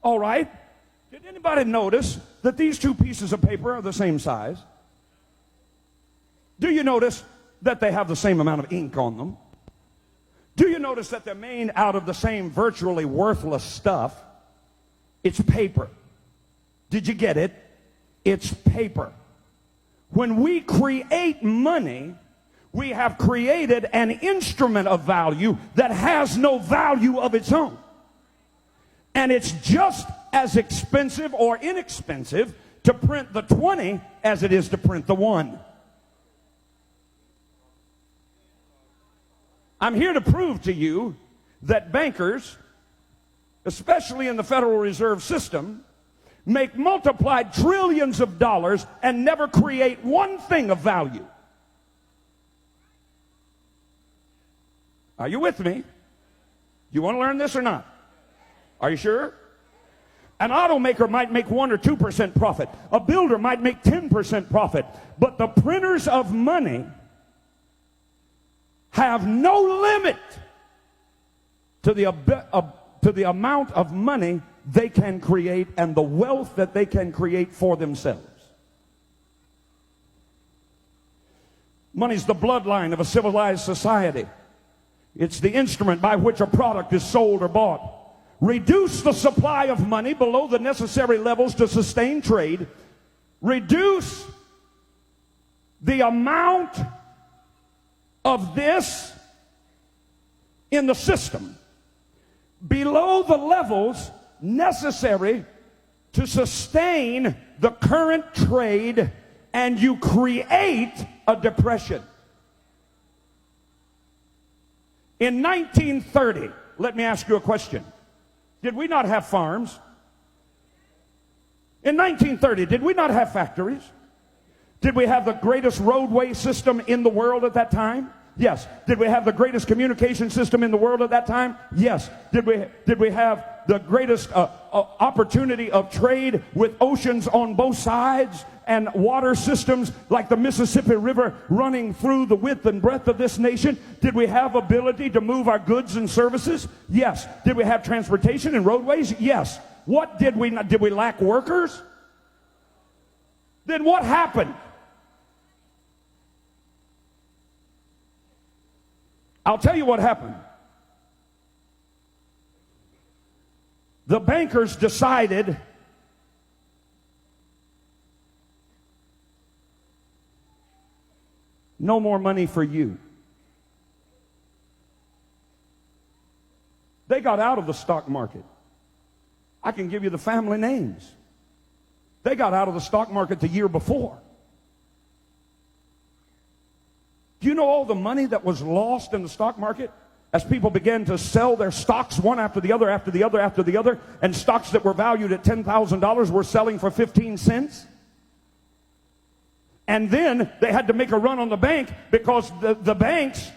All right. Did anybody notice that these two pieces of paper are the same size? Do you notice that they have the same amount of ink on them? Do you notice that they're made out of the same virtually worthless stuff? It's paper. Did you get it? It's paper. When we create money, we have created an instrument of value that has no value of its own. And it's just as expensive or inexpensive to print the 20 as it is to print the 1. I'm here to prove to you that bankers, especially in the Federal Reserve System, make multiplied trillions of dollars and never create one thing of value. Are you with me? You want to learn this or not? Are you sure? An automaker might make 1 or 2% profit. A builder might make 10% profit. But the printers of money have no limit to the amount of money they can create and the wealth that they can create for themselves. Money's the bloodline of a civilized society. It's the instrument by which a product is sold or bought. Reduce the supply of money below the necessary levels to sustain trade. Reduce the amount of this in the system below the levels necessary to sustain the current trade, and you create a depression. In 1930, let me ask you a question. Did we not have farms? In 1930, did we not have factories? Did we have the greatest roadway system in the world at that time? Yes. Did we have the greatest communication system in the world at that time? Yes. Did we have the greatest opportunity of trade with oceans on both sides and water systems like the Mississippi River running through the width and breadth of this nation? Did we have ability to move our goods and services? Yes. Did we have transportation and roadways? Yes. What did we not? Did we lack workers? Then what happened? I'll tell you what happened. The bankers decided no more money for you. They got out of the stock market. I can give you the family names. They got out of the stock market the year before. Do you know all the money that was lost in the stock market as people began to sell their stocks one after the other, after the other, after the other, and stocks that were valued at $10,000 were selling for 15 cents? And then they had to make a run on the bank because the banks,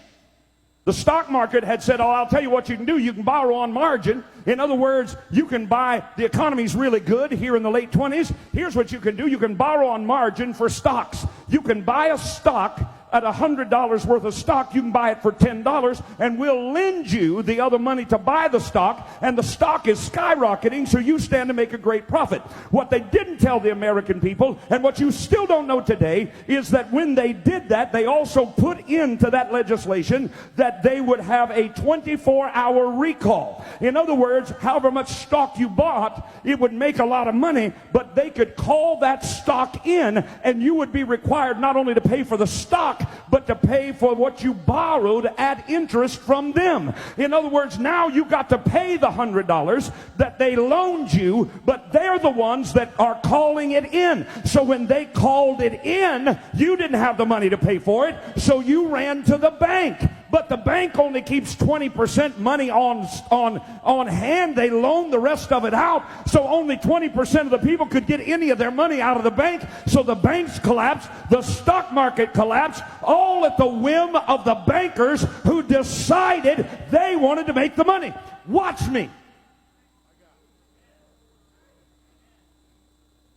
the stock market had said, oh, I'll tell you what you can do. You can borrow on margin. In other words, you can buy, the economy's really good here in the late 20s. Here's what you can do. You can borrow on margin for stocks. You can buy a stock at $100 worth of stock. You can buy it for $10, and we'll lend you the other money to buy the stock, and the stock is skyrocketing, so you stand to make a great profit. What they didn't tell the American people, and what you still don't know today, is that when they did that, they also put into that legislation that they would have a 24-hour recall. In other words, however much stock you bought, it would make a lot of money, but they could call that stock in, and you would be required not only to pay for the stock, but to pay for what you borrowed at interest from them. In other words, now you got to pay the $100 that they loaned you, but they're the ones that are calling it in. So when they called it in, you didn't have the money to pay for it, so you ran to the bank. But the bank only keeps 20% money on hand. They loan the rest of it out, so only 20% of the people could get any of their money out of the bank. So the banks collapsed, the stock market collapsed, all at the whim of the bankers who decided they wanted to make the money. Watch me.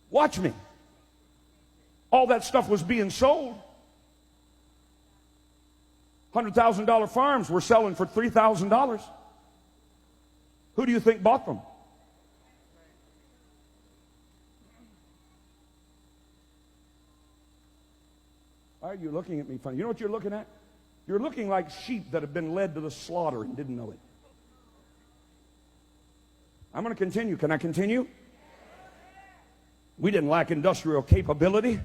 Watch me. All that stuff was being sold. $100,000 farms were selling for $3,000. Who do you think bought them? Why are you looking at me funny? You know what you're looking at? You're looking like sheep that have been led to the slaughter and didn't know it. I'm going to continue. Can I continue? We didn't lack industrial capability.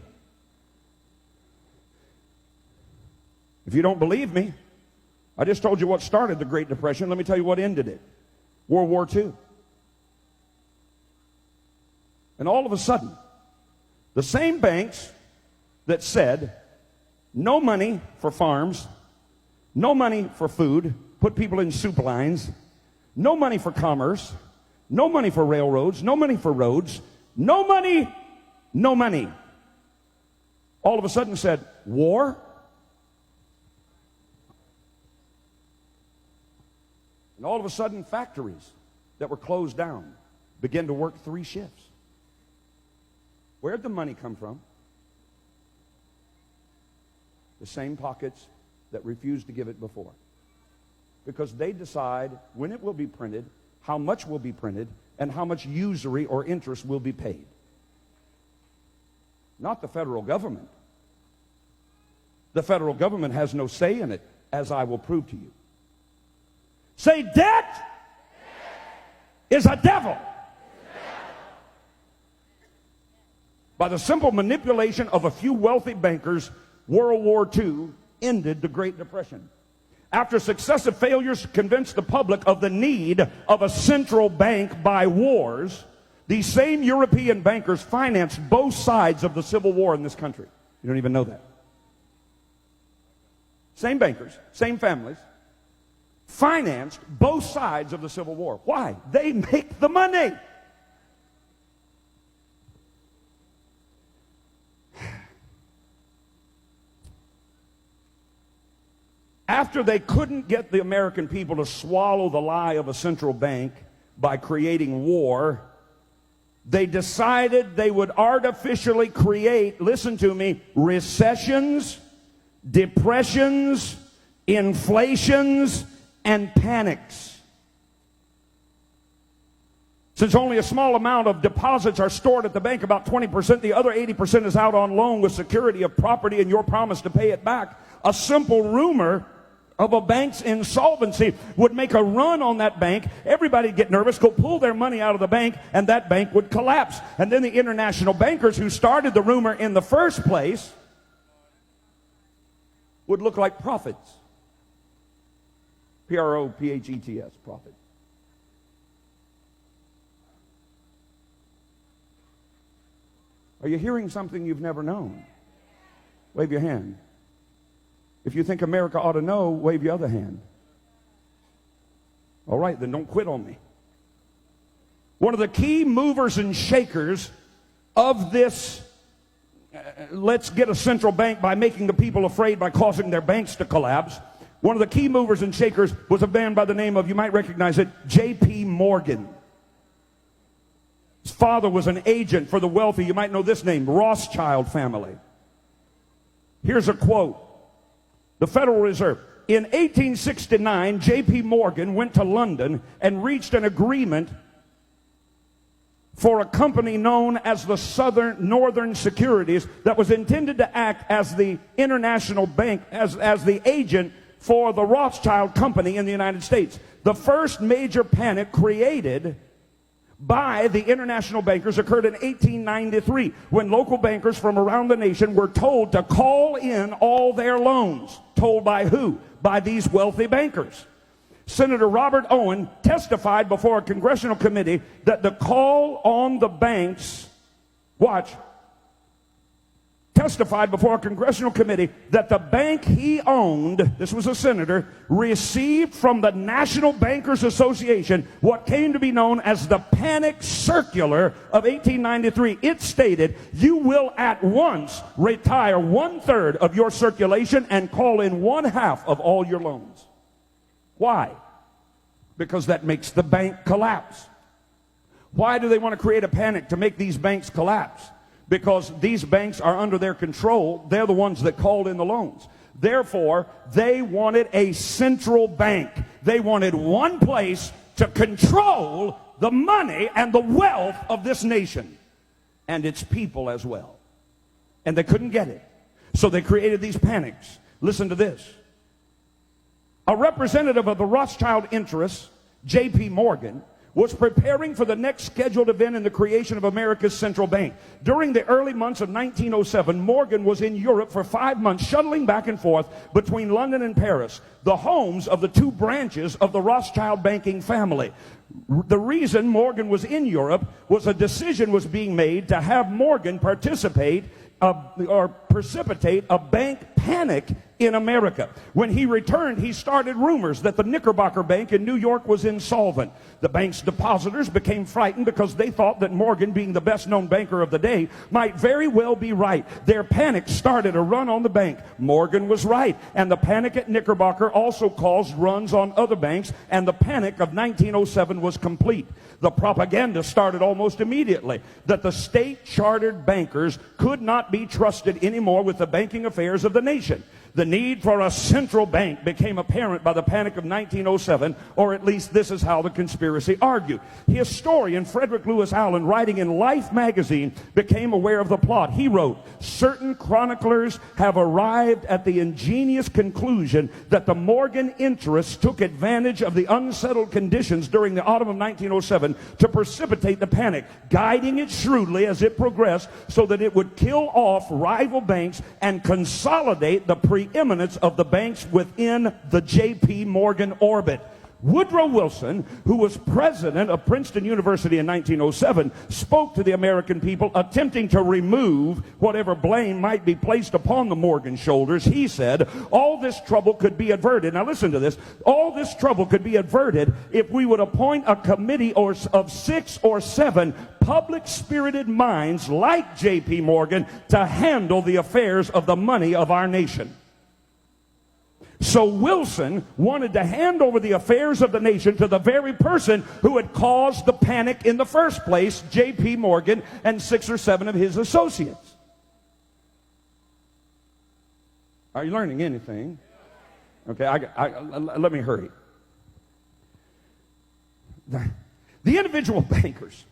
If you don't believe me, I just told you what started the Great Depression. Let me tell you what ended it. World War II. And all of a sudden, the same banks that said no money for farms, no money for food, put people in soup lines, no money for commerce, no money for railroads, no money for roads, no money, no money. All of a sudden said, war? And all of a sudden, factories that were closed down began to work 3 shifts. Where'd the money come from? The same pockets that refused to give it before. Because they decide when it will be printed, how much will be printed, and how much usury or interest will be paid. Not the federal government. The federal government has no say in it, as I will prove to you. Say, debt is a devil. By the simple manipulation of a few wealthy bankers, World War II ended the Great Depression. After successive failures to convince the public of the need of a central bank by wars, these same European bankers financed both sides of the Civil War in this country. You don't even know that. Same bankers, same families, financed both sides of the Civil War. Why? They make the money. After they couldn't get the American people to swallow the lie of a central bank by creating war, they decided they would artificially create, listen to me, recessions, depressions, inflations, and panics. Since only a small amount of deposits are stored at the bank, about 20%, the other 80% is out on loan with security of property and your promise to pay it back. A simple rumor of a bank's insolvency would make a run on that bank. Everybody would get nervous, go pull their money out of the bank, and that bank would collapse. And then the international bankers who started the rumor in the first place would look like prophets. P-R-O-P-H-E-T-S, prophet. Are you hearing something you've never known? Wave your hand. If you think America ought to know, wave your other hand. All right, then don't quit on me. One of the key movers and shakers of this, let's get a central bank by making the people afraid by causing their banks to collapse. One of the key movers and shakers was a man by the name of, you might recognize it, J.P. Morgan. His father was an agent for the wealthy, you might know this name, Rothschild family. Here's a quote. The Federal Reserve. In 1869, J.P. Morgan went to London and reached an agreement for a company known as the Northern Securities that was intended to act as the international bank, as the agent for the Rothschild Company in the United States. The first major panic created by the international bankers occurred in 1893 when local bankers from around the nation were told to call in all their loans. Told by who? By these wealthy bankers. Senator Robert Owen testified before a congressional committee that the call on the banks, testified before a congressional committee that the bank he owned, this was a senator, received from the National Bankers Association what came to be known as the Panic Circular of 1893. It stated, you will at once retire 1/3 of your circulation and call in 1/2 of all your loans. Why? Because that makes the bank collapse. Why do they want to create a panic to make these banks collapse? Because these banks are under their control. They're the ones that called in the loans. Therefore, they wanted a central bank. They wanted one place to control the money and the wealth of this nation and its people as well. And they couldn't get it. So they created these panics. Listen to this. A representative of the Rothschild interests, J.P. Morgan, was preparing for the next scheduled event in the creation of America's central bank. During the early months of 1907, Morgan was in Europe for 5 months, shuttling back and forth between London and Paris, the homes of the two branches of the Rothschild banking family. The reason Morgan was in Europe was a decision was being made to have Morgan participate or precipitate a bank panic in America. When he returned, he started rumors that the Knickerbocker Bank in New York was insolvent. The bank's depositors became frightened because they thought that Morgan, being the best-known banker of the day, might very well be right. Their panic started a run on the bank. Morgan was right, and the panic at Knickerbocker also caused runs on other banks, and the panic of 1907 was complete. The propaganda started almost immediately that the state-chartered bankers could not be trusted anymore with the banking affairs of the nation. The need for a central bank became apparent by the panic of 1907, or at least this is how the conspiracy argued. Historian Frederick Lewis Allen, writing in Life magazine, became aware of the plot. He wrote, "Certain chroniclers have arrived at the ingenious conclusion that the Morgan interests took advantage of the unsettled conditions during the autumn of 1907 to precipitate the panic, guiding it shrewdly as it progressed so that it would kill off rival banks and consolidate the preeminence of the banks within the J.P. Morgan orbit." Woodrow Wilson, who was president of Princeton University in 1907, spoke to the American people, attempting to remove whatever blame might be placed upon the Morgan shoulders. He said, all this trouble could be averted. Now listen to this. All this trouble could be averted if we would appoint a committee of 6 or 7 public-spirited minds like J.P. Morgan to handle the affairs of the money of our nation. So Wilson wanted to hand over the affairs of the nation to the very person who had caused the panic in the first place, J.P. Morgan and 6 or 7 of his associates. Are you learning anything? Okay, let me hurry. The individual bankers.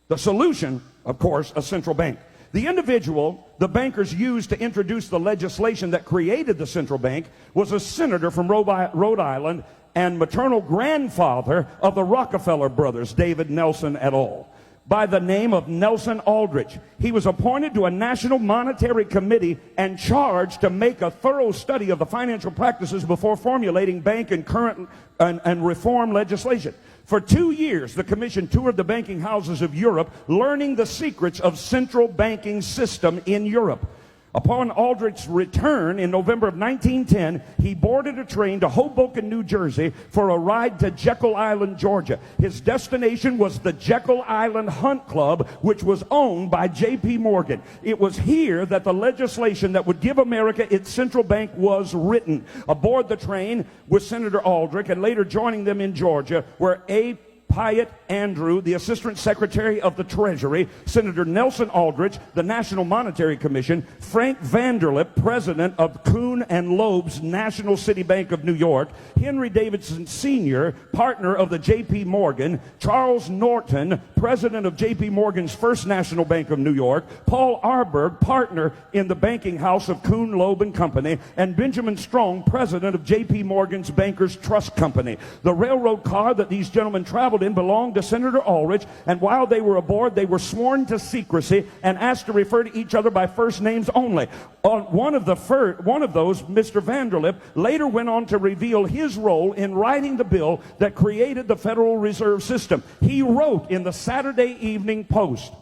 The solution, of course, a central bank. The bankers used to introduce the legislation that created the central bank was a senator from Rhode Island and maternal grandfather of the Rockefeller brothers, David Nelson et al., by the name of Nelson Aldrich. He was appointed to a National Monetary Committee and charged to make a thorough study of the financial practices before formulating bank and current and reform legislation. For 2 years, the commission toured the banking houses of Europe, learning the secrets of central banking system in Europe. Upon Aldrich's return in November of 1910, he boarded a train to Hoboken, New Jersey for a ride to Jekyll Island, Georgia. His destination was the Jekyll Island Hunt Club, which was owned by J.P. Morgan. It was here that the legislation that would give America its central bank was written. Aboard the train with Senator Aldrich, and later joining them in Georgia, were A. Piatt Andrew, the Assistant Secretary of the Treasury, Senator Nelson Aldrich, the National Monetary Commission, Frank Vanderlip, President of Kuhn and Loeb's National City Bank of New York, Henry Davidson Sr., partner of the J.P. Morgan, Charles Norton, President of J.P. Morgan's First National Bank of New York, Paul Arberg, partner in the banking house of Kuhn, Loeb and Company, and Benjamin Strong, President of J.P. Morgan's Bankers Trust Company. The railroad car that these gentlemen traveled in belonged to Senator Aldrich, and while they were aboard, they were sworn to secrecy and asked to refer to each other by first names only. One of those, Mr. Vanderlip, later went on to reveal his role in writing the bill that created the Federal Reserve System. He wrote in the Saturday Evening Post,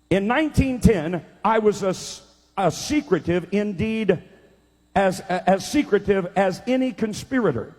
"In 1910, I was a secretive, indeed as secretive as any conspirator.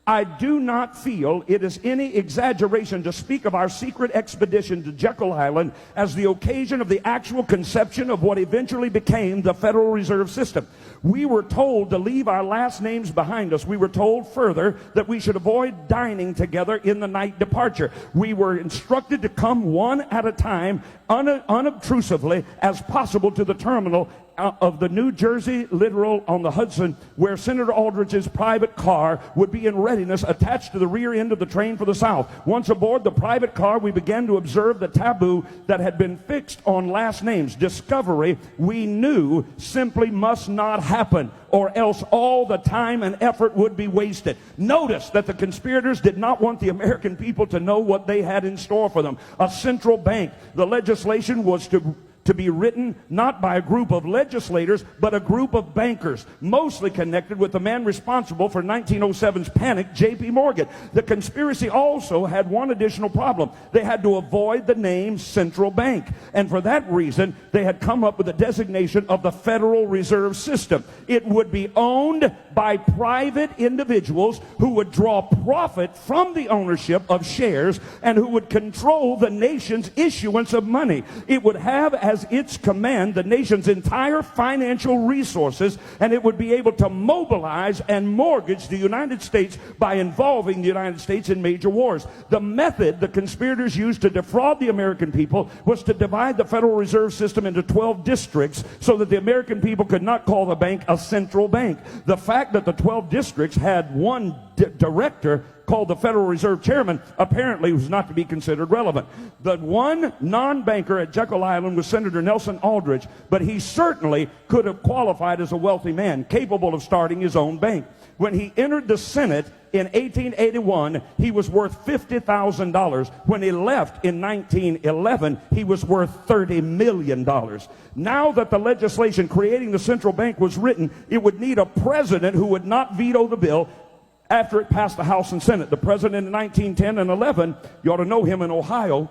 I do not feel it is any exaggeration to speak of our secret expedition to Jekyll Island as the occasion of the actual conception of what eventually became the Federal Reserve System. We were told to leave our last names behind us. We were told further that we should avoid dining together in the night departure. We were instructed to come one at a time, unobtrusively as possible to the terminal of the New Jersey Littoral on the Hudson, where Senator Aldrich's private car would be in readiness attached to the rear end of the train for the South. Once aboard the private car, we began to observe the taboo that had been fixed on last names. Discovery, we knew, simply must not happen, or else all the time and effort would be wasted. Notice that the conspirators did not want the American people to know what they had in store for them. A central bank. The legislation was to be written not by a group of legislators, but a group of bankers, mostly connected with the man responsible for 1907's panic, J.P. Morgan. The conspiracy also had one additional problem. They had to avoid the name central bank. And for that reason, they had come up with the designation of the Federal Reserve System. It would be owned by private individuals who would draw profit from the ownership of shares and who would control the nation's issuance of money. It would have as its command the nation's entire financial resources, and it would be able to mobilize and mortgage the United States by involving the United States in major wars. The method the conspirators used to defraud the American people was to divide the Federal Reserve System into 12 districts so that the American people could not call the bank a central bank. The fact that the 12 districts had one director called the Federal Reserve Chairman apparently was not to be considered relevant. The one non-banker at Jekyll Island was Senator Nelson Aldrich, but he certainly could have qualified as a wealthy man, capable of starting his own bank. When he entered the Senate in 1881, he was worth $50,000. When he left in 1911, he was worth $30 million. Now that the legislation creating the central bank was written, it would need a president who would not veto the bill after it passed the House and Senate. The president in 1910 and 11, you ought to know him in Ohio,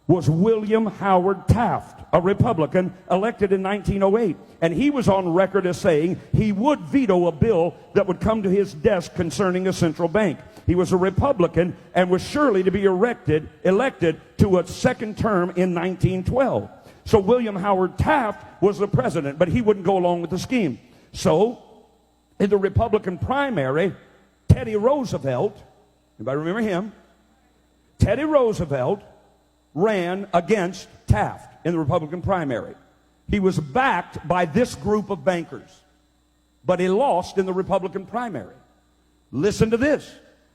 was William Howard Taft, a Republican elected in 1908. And he was on record as saying he would veto a bill that would come to his desk concerning a central bank. He was a Republican and was surely to be elected to a second term in 1912. So William Howard Taft was the president, but he wouldn't go along with the scheme. So in the Republican primary, Teddy Roosevelt, anybody remember him? Teddy Roosevelt ran against Taft in the Republican primary. He was backed by this group of bankers, but he lost in the Republican primary. Listen to this.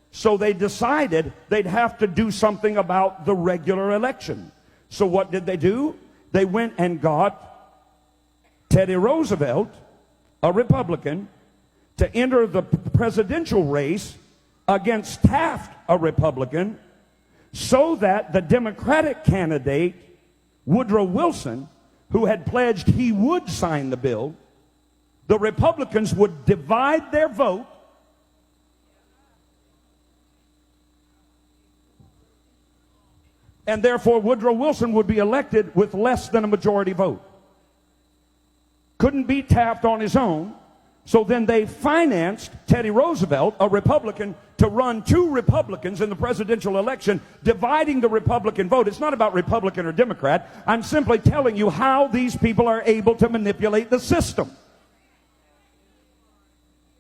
So they decided they'd have to do something about the regular election. So what did they do? They went and got Teddy Roosevelt, a Republican, to enter the presidential race against Taft, a Republican, so that the Democratic candidate, Woodrow Wilson, who had pledged he would sign the bill, the Republicans would divide their vote and therefore Woodrow Wilson would be elected with less than a majority vote. Couldn't beat Taft on his own. So then they financed Teddy Roosevelt, a Republican, to run two Republicans in the presidential election, dividing the Republican vote. It's not about Republican or Democrat. I'm simply telling you how these people are able to manipulate the system.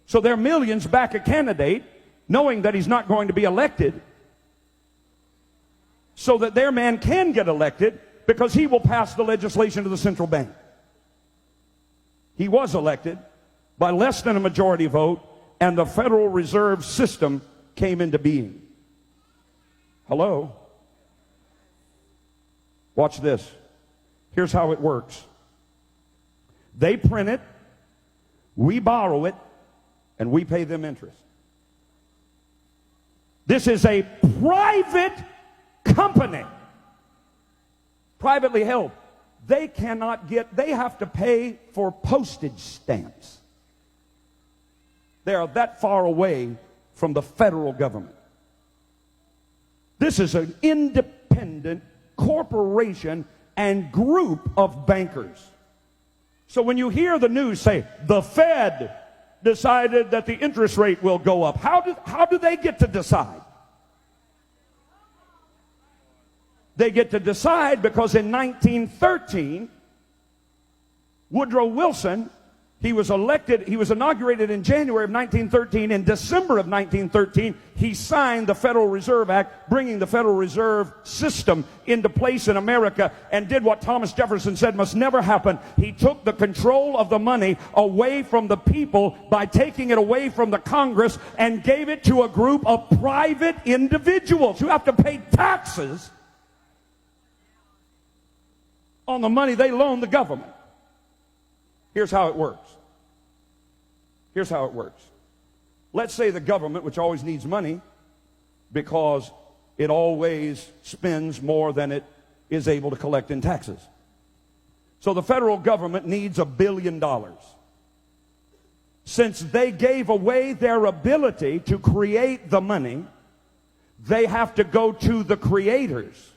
So their millions back a candidate, knowing that he's not going to be elected, so that their man can get elected because he will pass the legislation to the central bank. He was elected by less than a majority vote, and the Federal Reserve System came into being. Hello? Watch this. Here's how it works. They print it, we borrow it, and we pay them interest. This is a private company, privately held. They have to pay for postage stamps. They are that far away from the federal government. This is an independent corporation and group of bankers. So when you hear the news say, the Fed decided that the interest rate will go up, how do they get to decide? They get to decide because in 1913, Woodrow Wilson, He was elected, he was inaugurated in January of 1913. In December of 1913, he signed the Federal Reserve Act, bringing the Federal Reserve System into place in America, and did what Thomas Jefferson said must never happen. He took the control of the money away from the people by taking it away from the Congress and gave it to a group of private individuals who have to pay taxes on the money they loan the government. Here's how it works. Here's how it works. Let's say the government, which always needs money because it always spends more than it is able to collect in taxes. So the federal government needs $1 billion. Since they gave away their ability to create the money, they have to go to the creators.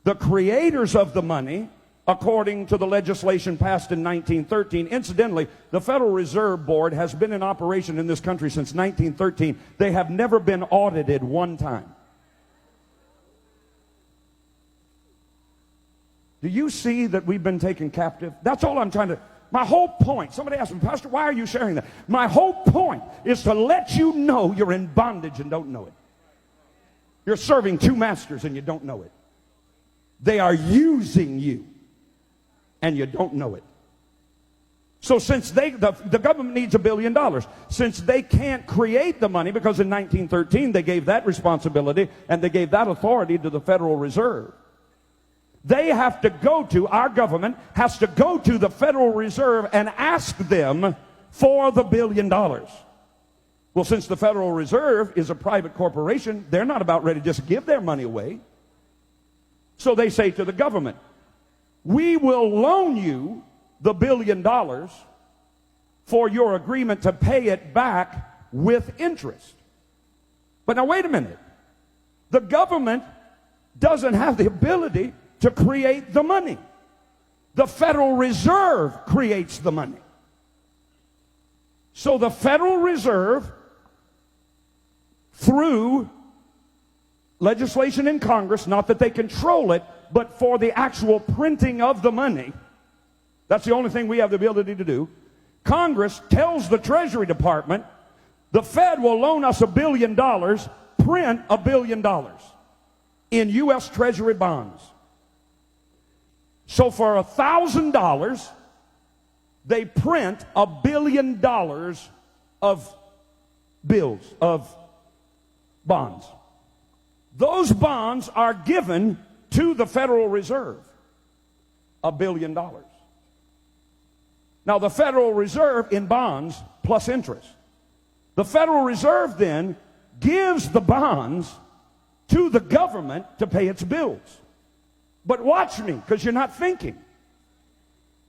The creators of the money, according to the legislation passed in 1913. Incidentally, the Federal Reserve Board has been in operation in this country since 1913. They have never been audited one time. Do you see that we've been taken captive? That's all I'm trying to... My whole point, somebody asked me, Pastor, why are you sharing that? My whole point is to let you know you're in bondage and don't know it. You're serving two masters and you don't know it. They are using you, and you don't know it. So since the government needs $1 billion, since they can't create the money, because in 1913 they gave that responsibility and they gave that authority to the Federal Reserve, they have to go to, our government has to go to the Federal Reserve and ask them for the $1 billion. Well, since the Federal Reserve is a private corporation, they're not about ready to just give their money away. So they say to the government, we will loan you the $1 billion for your agreement to pay it back with interest. But now wait a minute. The government doesn't have the ability to create the money. The Federal Reserve creates the money. So the Federal Reserve, through legislation in Congress, not that they control it, but for the actual printing of the money, that's the only thing we have the ability to do. Congress tells the Treasury Department, the Fed will loan us $1 billion, print $1 billion in U.S. Treasury bonds. So for $1,000, they print $1 billion of bills, of bonds. Those bonds are given to the Federal Reserve, $1 billion. Now, the Federal Reserve in bonds plus interest. The Federal Reserve then gives the bonds to the government to pay its bills. But watch me, because you're not thinking.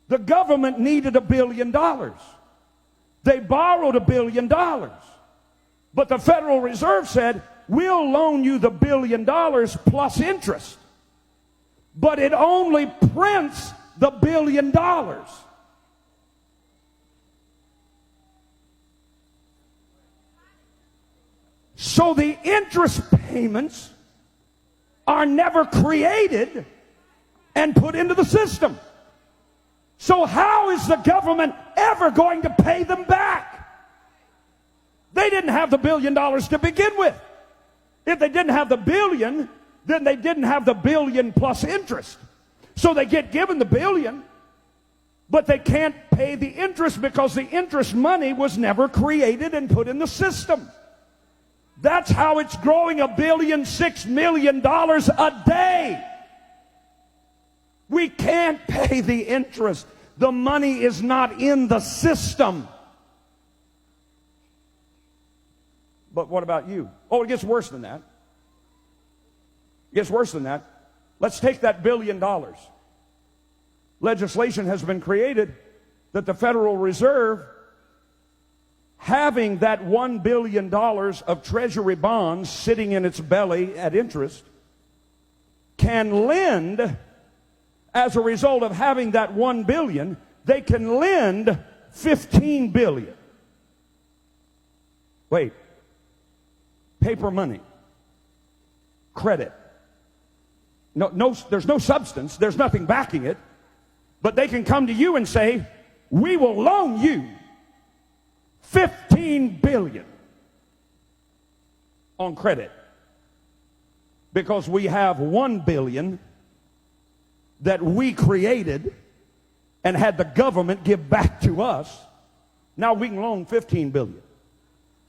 The government needed $1 billion. They borrowed $1 billion. But the Federal Reserve said, we'll loan you the $1 billion plus interest. But it only prints the $1 billion. So the interest payments are never created and put into the system. So how is the government ever going to pay them back? They didn't have the $1 billion to begin with. If they didn't have the billion, then they didn't have the billion plus interest. So they get given the billion, but they can't pay the interest because the interest money was never created and put in the system. That's how it's growing $1.6 billion a day. We can't pay the interest. The money is not in the system. But what about you? Oh, it gets worse than that. It gets worse than that. Let's take that $1 billion. Legislation has been created that the Federal Reserve, having that $1 billion of Treasury bonds sitting in its belly at interest, can lend, as a result of having that $1 billion, they can lend $15 billion. Wait. Paper money. Credit. No, there's no substance. There's nothing backing it. But they can come to you and say, we will loan you $15 billion on credit because we have $1 billion that we created and had the government give back to us. Now we can loan $15 billion.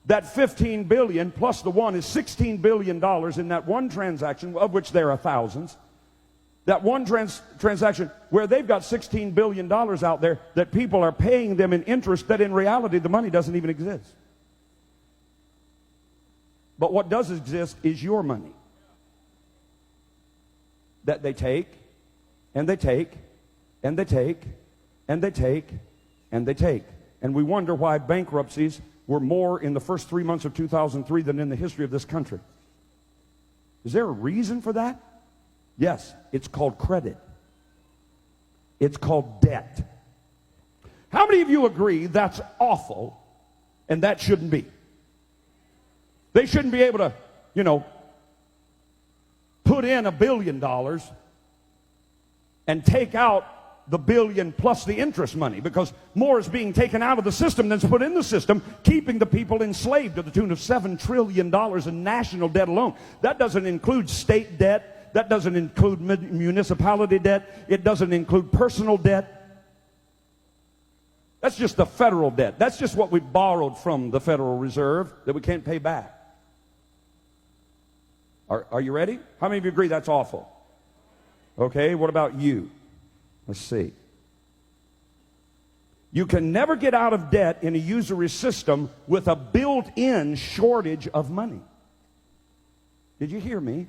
That $15 billion plus the one is $16 billion in that one transaction, of which there are thousands. That one transaction where they've got $16 billion out there that people are paying them in interest that in reality the money doesn't even exist. But what does exist is your money that they take, and they take, and they take, and they take, and they take. And we wonder why bankruptcies were more in the first 3 months of 2003 than in the history of this country. Is there a reason for that? Yes, it's called credit. It's called debt. How many of you agree that's awful and that shouldn't be? They shouldn't be able to, put in $1 billion and take out the billion plus the interest money, because more is being taken out of the system than is put in the system, keeping the people enslaved to the tune of $7 trillion in national debt alone. That doesn't include state debt. That doesn't include municipality debt. It doesn't include personal debt. That's just the federal debt. That's just what we borrowed from the Federal Reserve that we can't pay back. Are you ready? How many of you agree that's awful? Okay, what about you? Let's see. You can never get out of debt in a usury system with a built-in shortage of money. Did you hear me?